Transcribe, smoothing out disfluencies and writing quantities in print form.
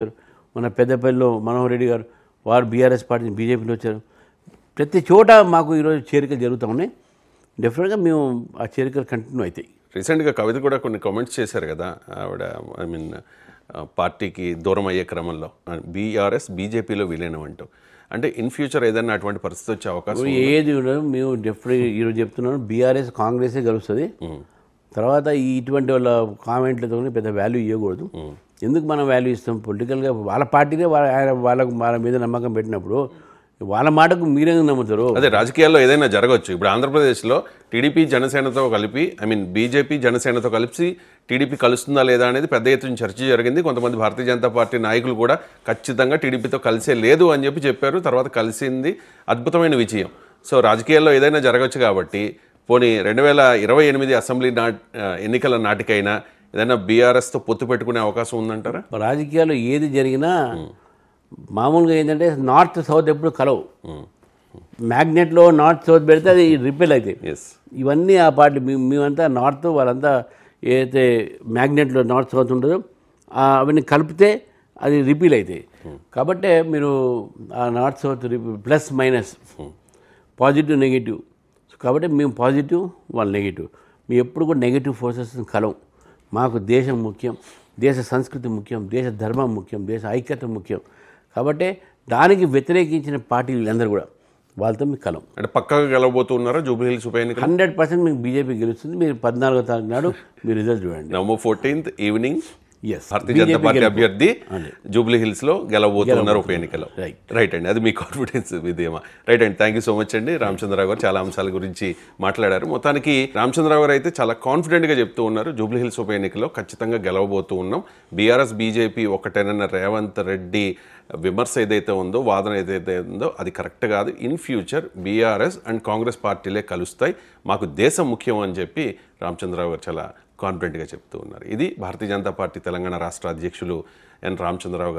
మన పెద్దపల్లిలో మనోహర్ రెడ్డి గారు వారు బీఆర్ఎస్ పార్టీ బీజేపీలో వచ్చారు. ప్రతి చోట మాకు ఈరోజు చేరికలు జరుగుతూ ఉన్నాయి. డెఫినెట్గా మేము ఆ చేరికలు కంటిన్యూ అవుతాయి. రీసెంట్గా కవిత కూడా కొన్ని కామెంట్స్ చేశారు కదా, ఆవిడ పార్టీకి దూరం అయ్యే క్రమంలో బీఆర్ఎస్ బీజేపీలో విలీనం అంటూ. అంటే ఇన్ ఫ్యూచర్ ఏదైనా అటువంటి పరిస్థితి వచ్చే అవకాశం ఏది ఉండదు. మేము డెఫినెట్గా ఈరోజు చెప్తున్నాను, బీఆర్ఎస్ కాంగ్రెసే గెలుస్తుంది. తర్వాత ఇటువంటి వాళ్ళ కామెంట్లతో పెద్ద వాల్యూ ఇవ్వకూడదు. ఎందుకు మనం వాల్యూ ఇస్తాం? పొలిటికల్గా వాళ్ళ పార్టీనే వాళ్ళ మీద నమ్మకం పెట్టినప్పుడు వాళ్ళ మాటకు మీరేందుకు నమ్ముతారు? అదే రాజకీయాల్లో ఏదైనా జరగవచ్చు. ఇప్పుడు ఆంధ్రప్రదేశ్లో టీడీపీ జనసేనతో కలిపి బీజేపీ జనసేనతో కలిసి టీడీపీ కలుస్తుందా లేదా అనేది పెద్ద ఎత్తున చర్చ జరిగింది. కొంతమంది భారతీయ జనతా పార్టీ నాయకులు కూడా ఖచ్చితంగా టీడీపీతో కలిసే లేదు అని చెప్పారు. తర్వాత కలిసింది, అద్భుతమైన విజయం. సో రాజకీయాల్లో ఏదైనా జరగవచ్చు కాబట్టి పోనీ 2028 అసెంబ్లీ ఎన్నికల నాటికైనా ఏదైనా బీఆర్ఎస్తో పొత్తు పెట్టుకునే అవకాశం ఉందంటారా? రాజకీయాల్లో ఏది జరిగినా మామూలుగా ఏంటంటే నార్త్ సౌత్ ఎప్పుడు కలవు. మ్యాగ్నెట్లో నార్త్ సౌత్ పెడితే అది రిపెల్ అవుతాయి. ఇవన్నీ ఆ పార్టీ మేమంతా నార్త్, వాళ్ళంతా ఏదైతే మ్యాగ్నెట్లో నార్త్ సౌత్ ఉంటుందో అవన్నీ కలిపితే అది రిపీల్ అవుతాయి. కాబట్టి మీరు ఆ north south plus minus positive negative. కాబట్టి మేము పాజిటివ్, వాళ్ళు నెగిటివ్. మేము ఎప్పుడు కూడా నెగిటివ్ ఫోర్సెస్ కలవం. మాకు దేశం ముఖ్యం, దేశ సంస్కృతి ముఖ్యం, దేశ ధర్మం ముఖ్యం, దేశ ఐక్యత ముఖ్యం. కాబట్టి దానికి వ్యతిరేకించిన పార్టీలు అందరూ కూడా వాళ్ళతో మీకు కలం. అంటే పక్కగా గెలవబోతున్నారా జూబ్లీ హిల్స్ ఉప ఎన్నిక? 100% మీకు బీజేపీ గెలుస్తుంది. మీరు 14వ తారీఖు నాడు మీరు రిజల్ట్ చూడండి. November 14th evening Bharatiya Janata party అభ్యర్థి జూబ్లీ హిల్స్ లో గెలవబోతున్నారు ఉప ఎన్నికలో. రైట్ అండి, అది మీ కాన్ఫిడెన్స్ విధేయమా? రైట్ అండి, థ్యాంక్ యూ సో మచ్ అండి. రామచంద్రరావు గారు చాలా అంశాల గురించి మాట్లాడారు. మొత్తానికి రామచంద్రరావు గారు అయితే చాలా కాన్ఫిడెంట్గా చెప్తూ ఉన్నారు, జూబ్లీ హిల్స్ ఉప ఎన్నికలో ఖచ్చితంగా గెలవబోతూ ఉన్నాం. బీఆర్ఎస్ బీజేపీ ఒకటేనన్న రేవంత్ రెడ్డి విమర్శ ఏదైతే ఉందో, వాదన ఏదైతే ఉందో అది కరెక్ట్ కాదు. In future BRS and Congress పార్టీలే కలుస్తాయి, మాకు దేశం ముఖ్యం అని చెప్పి రామచంద్రరావు గారు చాలా కాన్ఫిడెంట్గా చెప్తూ ఉన్నారు. ఇది భారతీయ జనతా పార్టీ తెలంగాణ రాష్ట్ర అధ్యక్షులు ఎన్ రామచంద్రరావు గారు.